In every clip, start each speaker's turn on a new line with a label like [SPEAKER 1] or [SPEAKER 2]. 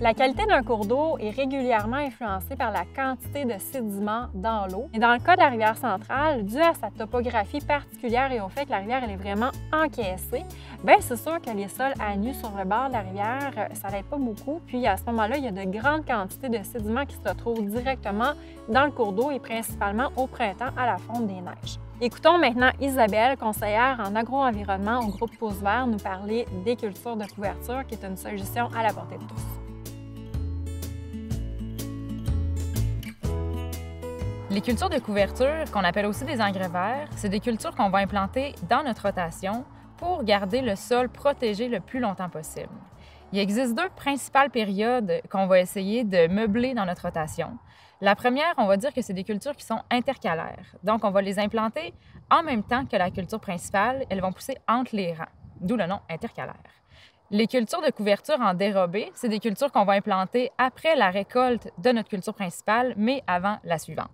[SPEAKER 1] La qualité d'un cours d'eau est régulièrement influencée par la quantité de sédiments dans l'eau. Et dans le cas de la rivière centrale, dû à sa topographie particulière et au fait que la rivière elle est vraiment encaissée, bien c'est sûr que les sols à nu sur le bord de la rivière, ça n'aide pas beaucoup. Puis à ce moment-là, il y a de grandes quantités de sédiments qui se retrouvent directement dans le cours d'eau et principalement au printemps à la fonte des neiges. Écoutons maintenant Isabelle, conseillère en agro-environnement au groupe Pouce Vert, nous parler des cultures de couverture, qui est une solution à la portée de tous.
[SPEAKER 2] Les cultures de couverture, qu'on appelle aussi des engrais verts, c'est des cultures qu'on va implanter dans notre rotation pour garder le sol protégé le plus longtemps possible. Il existe deux principales périodes qu'on va essayer de meubler dans notre rotation. La première, on va dire que c'est des cultures qui sont intercalaires. Donc, on va les implanter en même temps que la culture principale. Elles vont pousser entre les rangs, d'où le nom intercalaire. Les cultures de couverture en dérobé, c'est des cultures qu'on va implanter après la récolte de notre culture principale, mais avant la suivante.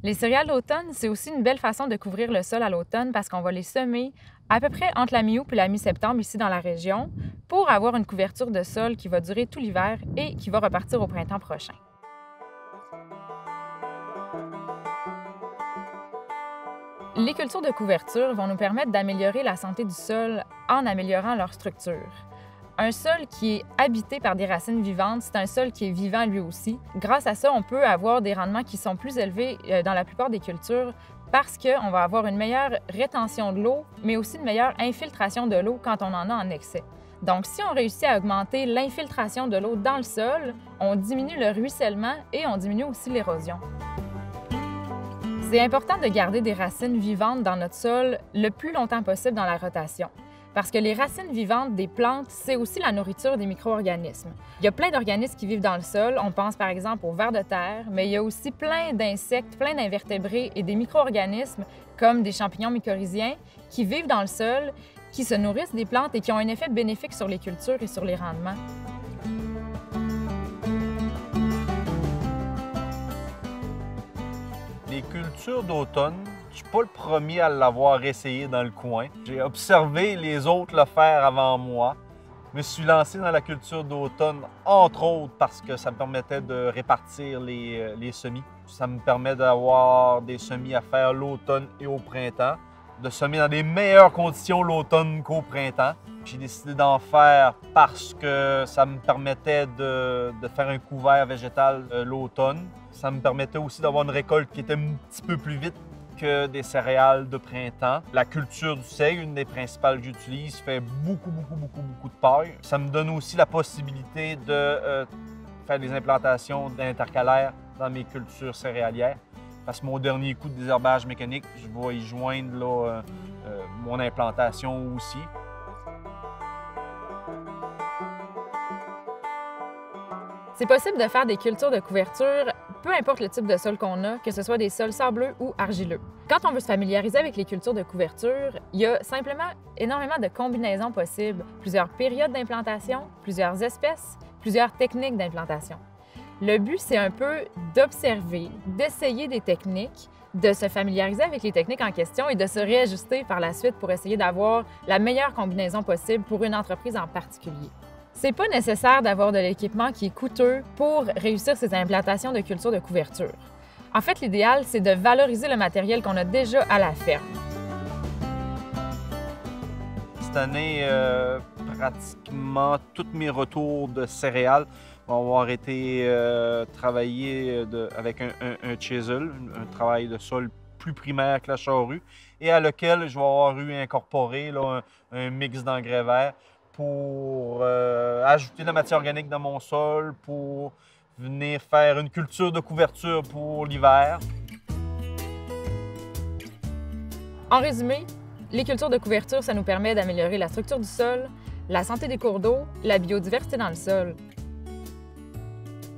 [SPEAKER 2] Les céréales d'automne, c'est aussi une belle façon de couvrir le sol à l'automne parce qu'on va les semer à peu près entre la mi-août et la mi-septembre ici dans la région pour avoir une couverture de sol qui va durer tout l'hiver et qui va repartir au printemps prochain. Les cultures de couverture vont nous permettre d'améliorer la santé du sol en améliorant leur structure. Un sol qui est habité par des racines vivantes, c'est un sol qui est vivant lui aussi. Grâce à ça, on peut avoir des rendements qui sont plus élevés dans la plupart des cultures parce qu'on va avoir une meilleure rétention de l'eau, mais aussi une meilleure infiltration de l'eau quand on en a en excès. Donc, si on réussit à augmenter l'infiltration de l'eau dans le sol, on diminue le ruissellement et on diminue aussi l'érosion. C'est important de garder des racines vivantes dans notre sol le plus longtemps possible dans la rotation. Parce que les racines vivantes des plantes, c'est aussi la nourriture des micro-organismes. Il y a plein d'organismes qui vivent dans le sol. On pense par exemple aux vers de terre, mais il y a aussi plein d'insectes, plein d'invertébrés et des micro-organismes comme des champignons mycorhiziens qui vivent dans le sol, qui se nourrissent des plantes et qui ont un effet bénéfique sur les cultures et sur les rendements.
[SPEAKER 3] Les cultures d'automne, je ne suis pas le premier à l'avoir essayé dans le coin. J'ai observé les autres le faire avant moi. Je me suis lancé dans la culture d'automne, entre autres parce que ça me permettait de répartir les semis. Ça me permet d'avoir des semis à faire l'automne et au printemps, de semer dans des meilleures conditions l'automne qu'au printemps. J'ai décidé d'en faire parce que ça me permettait de faire un couvert végétal l'automne. Ça me permettait aussi d'avoir une récolte qui était un petit peu plus vite que des céréales de printemps. La culture du seigle, une des principales que j'utilise, fait beaucoup de paille. Ça me donne aussi la possibilité de faire des implantations d'intercalaires dans mes cultures céréalières. Parce que mon dernier coup de désherbage mécanique, je vais y joindre là, mon implantation aussi.
[SPEAKER 2] C'est possible de faire des cultures de couverture, peu importe le type de sol qu'on a, que ce soit des sols sableux ou argileux. Quand on veut se familiariser avec les cultures de couverture, il y a simplement énormément de combinaisons possibles, plusieurs périodes d'implantation, plusieurs espèces, plusieurs techniques d'implantation. Le but, c'est un peu d'observer, d'essayer des techniques, de se familiariser avec les techniques en question et de se réajuster par la suite pour essayer d'avoir la meilleure combinaison possible pour une entreprise en particulier. C'est pas nécessaire d'avoir de l'équipement qui est coûteux pour réussir ces implantations de cultures de couverture. En fait, l'idéal, c'est de valoriser le matériel qu'on a déjà à la ferme.
[SPEAKER 3] Cette année, pratiquement tous mes retours de céréales vont avoir été travaillés avec un chisel, un travail de sol plus primaire que la charrue, et à lequel je vais avoir eu incorporé là, un mix d'engrais verts pour ajouter de la matière organique dans mon sol, pour venir faire une culture de couverture pour l'hiver.
[SPEAKER 2] En résumé, les cultures de couverture, ça nous permet d'améliorer la structure du sol, la santé des cours d'eau, la biodiversité dans le sol.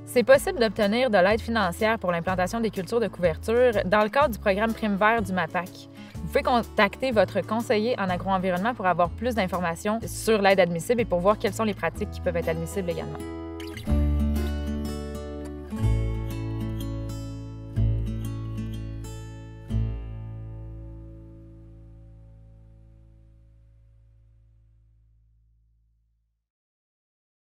[SPEAKER 2] C'est possible d'obtenir de l'aide financière pour l'implantation des cultures de couverture dans le cadre du programme Prime Vert du MAPAC. Vous pouvez contacter votre conseiller en agro-environnement pour avoir plus d'informations sur l'aide admissible et pour voir quelles sont les pratiques qui peuvent être admissibles également.